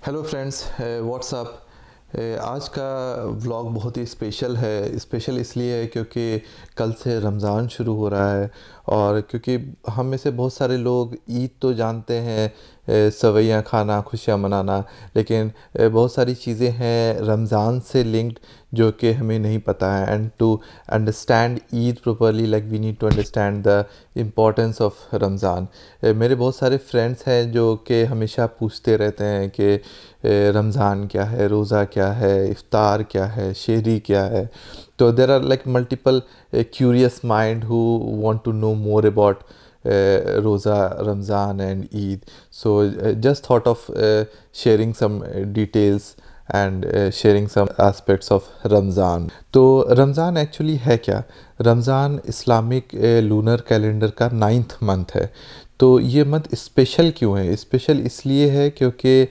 Hello friends, WhatsApp. आज का vlog बहुत ही स्पेशल है। स्पेशल इसलिए है क्योंकि कल से रमज़ान शुरू हो रहा है और क्योंकि हम में से बहुत सारे लोग ईद तो जानते हैं, सवैयाँ खाना, खुशियाँ मनाना, लेकिन बहुत सारी चीज़ें हैं रमज़ान से लिंक्ड जो कि हमें नहीं पता है। And to understand Eid properly, like we need to understand the importance of Ramzan. मेरे बहुत सारे फ्रेंड्स हैं जो कि हमेशा पूछते रहते हैं कि रमज़ान क्या है, रोज़ा क्या है, इफ्तार क्या है, शहरी क्या है। तो there are like multiple curious mind who want to know more about roza, Ramzan and Eid. So just thought of sharing some details and sharing some aspects of Ramzan. तो रमज़ान एक्चुअली है क्या? रमज़ान इस्लामिक लूनर कैलेंडर का 9th मंथ है। तो ये month special क्यों है? Special इसलिए है क्योंकि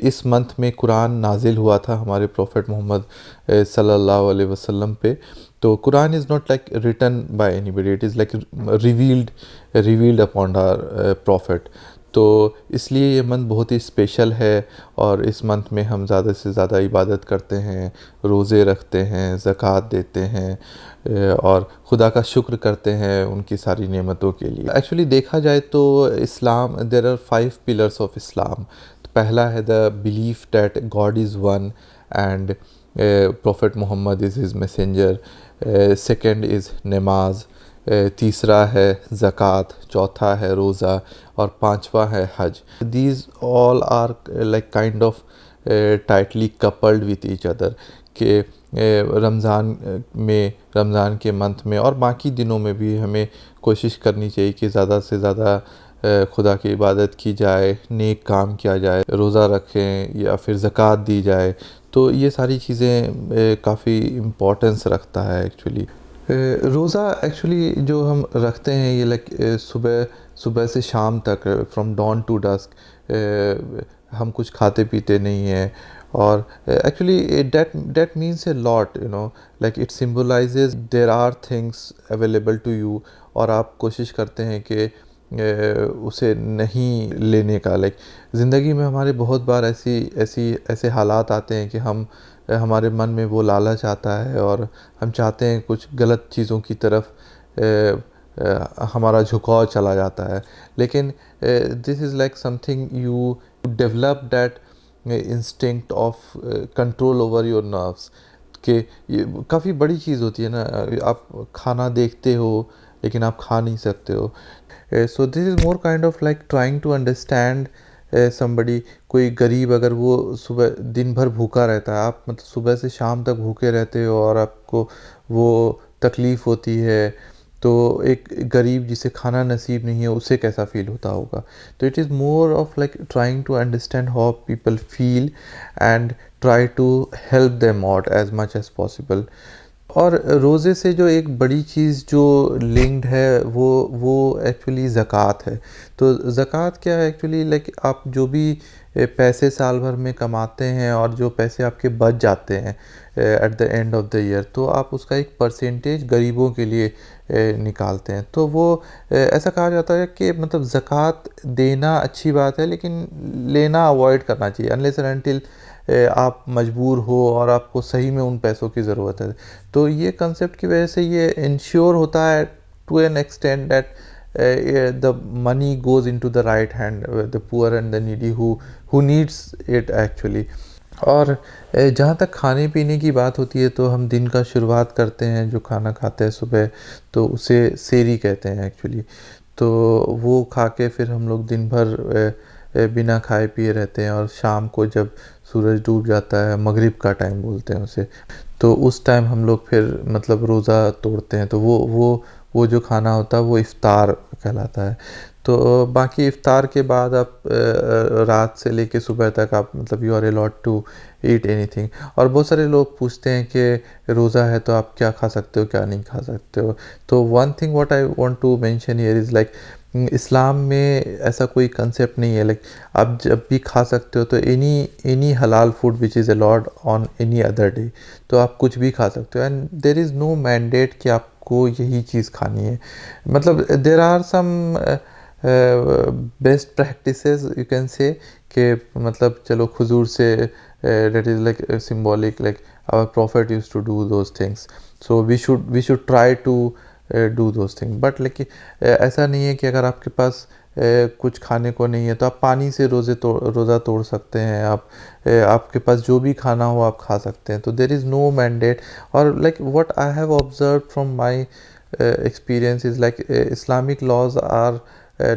इस मंथ में कुरान नाजिल हुआ था हमारे प्रॉफिट मोहम्मद सल्लल्लाहु अलैहि वसल्लम पे। तो Quran is not like written by anybody, it is like revealed upon our prophet. तो इसलिए ये मंथ बहुत ही स्पेशल है और इस मंथ में हम ज़्यादा से ज़्यादा इबादत करते हैं, रोज़े रखते हैं, ज़कात देते हैं और खुदा का शुक्र करते हैं उनकी सारी नेमतों के लिए। एक्चुअली देखा जाए तो Islam, there are 5 pillars of Islam. तो पहला है the belief that God is one and prophet Mohammed is his messenger. Second is namaz, तीसरा है ज़कात, चौथा है रोज़ा और पांचवा है हज. These all are like kind of tightly coupled with each other के रमज़ान के मंथ में और बाकी दिनों में भी हमें कोशिश करनी चाहिए कि ज़्यादा से ज़्यादा खुदा की इबादत की जाए, नेक काम किया जाए, रोज़ा रखें या फिर ज़कात दी जाए। तो ये सारी चीज़ें काफ़ी इम्पोर्टेंस रखता है एक्चुअली। रोज़ा एक्चुअली जो हम रखते हैं ये लाइक सुबह सुबह से शाम तक, फ्रॉम डॉन टू डस्क हम कुछ खाते पीते नहीं हैं। और actually that means a lot, you know, like it symbolises there are things available to you और आप कोशिश करते हैं कि उसे नहीं लेने का। लाइक ज़िंदगी में हमारे बहुत बार ऐसे हालात आते हैं कि हमारे मन में वो लालच आता है और हम चाहते हैं कुछ गलत चीज़ों की तरफ हमारा झुकाव चला जाता है। लेकिन this is like something you develop that instinct of control over your nerves कि ये काफ़ी बड़ी चीज़ होती है ना। आप खाना देखते हो लेकिन आप खा नहीं सकते हो। So this is more kind of like trying to understand somebody. कोई गरीब अगर वो सुबह दिन भर भूखा रहता है, आप मतलब सुबह से शाम तक भूखे रहते हो और आपको वो तकलीफ़ होती है, तो एक गरीब जिसे खाना नसीब नहीं है उसे कैसा फ़ील होता होगा। तो it is more of like trying to understand how people feel and try to help them out as much as possible. और रोज़े से जो एक बड़ी चीज़ जो लिंक्ड है वो एक्चुअली ज़कात है। तो ज़कात क्या है एक्चुअली, लाइक आप जो भी पैसे साल भर में कमाते हैं और जो पैसे आपके बच जाते हैं at the end of the year, तो आप उसका एक परसेंटेज गरीबों के लिए निकालते हैं। तो वो ऐसा कहा जाता है कि मतलब ज़कात देना अच्छी बात है लेकिन लेना अवॉइड करना चाहिए अनलेस एंड अनटिल आप मजबूर हो और आपको सही में उन पैसों की ज़रूरत है। तो ये कंसेप्ट की वजह से ये इंश्योर होता है to an extent that the money goes into the right hand, the poor and the needy who needs it actually. और जहाँ तक खाने पीने की बात होती है तो हम दिन का शुरुआत करते हैं, जो खाना खाते हैं सुबह, तो उसे सेहरी कहते हैं एक्चुअली। तो वो खा के फिर हम लोग दिन भर बिना खाए पिए रहते हैं और शाम को जब सूरज डूब जाता है, मगरिब का टाइम बोलते हैं उसे, तो उस टाइम हम लोग फिर मतलब रोज़ा तोड़ते हैं। तो वो जो खाना होता है वो इफ़्तार कहलाता है। तो बाकी इफ़्तार के बाद आप रात से लेके सुबह तक आप मतलब you are allowed to eat anything. और बहुत सारे लोग पूछते हैं कि रोज़ा है तो आप क्या खा सकते हो, क्या नहीं खा सकते हो। तो one thing what I want to mention here is like Islam में ऐसा कोई कंसेप्ट नहीं है। लाइक आप जब भी खा सकते हो, तो एनी हलाल food which is allowed on any other day, तो आप कुछ भी खा सकते हो and there is no mandate कि आपको यही चीज़ खानी है। मतलब there are some best practices you can say कि मतलब चलो खुजूर से that is like symbolic, like our prophet used to do those things, so we should try to do those things, but like ऐसा नहीं है कि अगर आपके पास कुछ खाने को नहीं है तो आप पानी से रोज़ा तोड़ सकते हैं, आप आपके पास जो भी खाना हो आप खा सकते हैं, तो देर इज़ नो मैंडेट। और like what I have observe from my experience is like Islamic laws are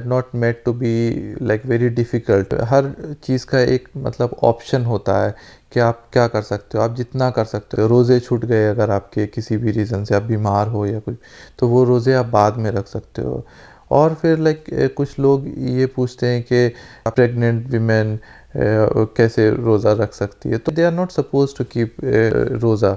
not made to be like very difficult। हर चीज़ का एक मतलब ऑप्शन होता है कि आप क्या कर सकते हो, आप जितना कर सकते हो। रोज़े छूट गए अगर आपके किसी भी रीज़न से, आप बीमार हो या कुछ, तो वो रोज़े आप बाद में रख सकते हो। और फिर लाइक कुछ लोग ये पूछते हैं कि प्रेग्नेंट वीमेन कैसे रोज़ा रख सकती है, तो they are not suppose to keep रोज़ा,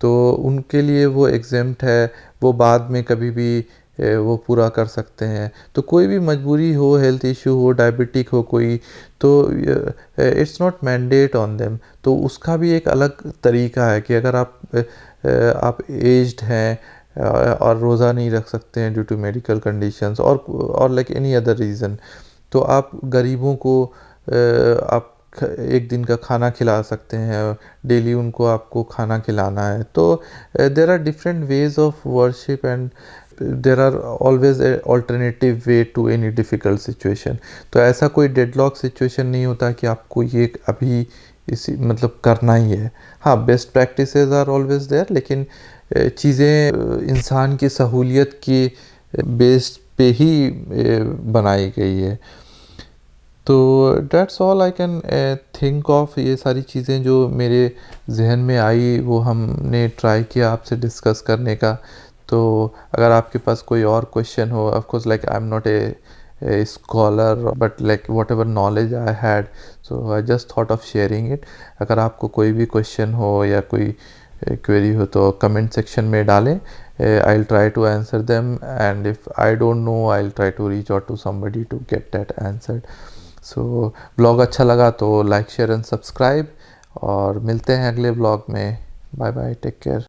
तो उनके लिए वो एग्जेम्प्ट है, वो बाद में कभी भी वो पूरा कर सकते हैं। तो कोई भी मजबूरी हो, हेल्थ इशू हो, डायबिटिक हो कोई, तो it's not mandate on them. तो उसका भी एक अलग तरीका है कि अगर आप एज्ड हैं और रोज़ा नहीं रख सकते हैं ड्यू टू मेडिकल कंडीशंस और लाइक एनी अदर रीज़न, तो आप गरीबों को आप एक दिन का खाना खिला सकते हैं, डेली उनको आपको खाना खिलाना है। तो there are different ways of worship and there are always a alternative way to any difficult situation. तो ऐसा कोई डेडलॉक सिचुएशन नहीं होता कि आपको ये अभी इसी मतलब करना ही है। हाँ, best practices are always there, लेकिन चीज़ें इंसान की सहूलियत की बेस पे ही बनाई गई है। तो that's all I can think of. ये सारी चीज़ें जो मेरे जहन में आई वो हमने ट्राई किया आपसे डिस्कस करने का। तो अगर आपके पास कोई और क्वेश्चन हो, of course like I am not a scholar, but like what ever knowledge I had, so I just thought of sharing it. अगर आपको कोई भी क्वेश्चन हो या कोई क्वेरी हो तो कमेंट सेक्शन में डालें, I will try to answer them, and if I don't know I will try to reach out to somebody to get that answered. So blog अच्छा लगा तो लाइक शेयर एंड सब्सक्राइब, और मिलते हैं अगले blog में। Bye bye, take care.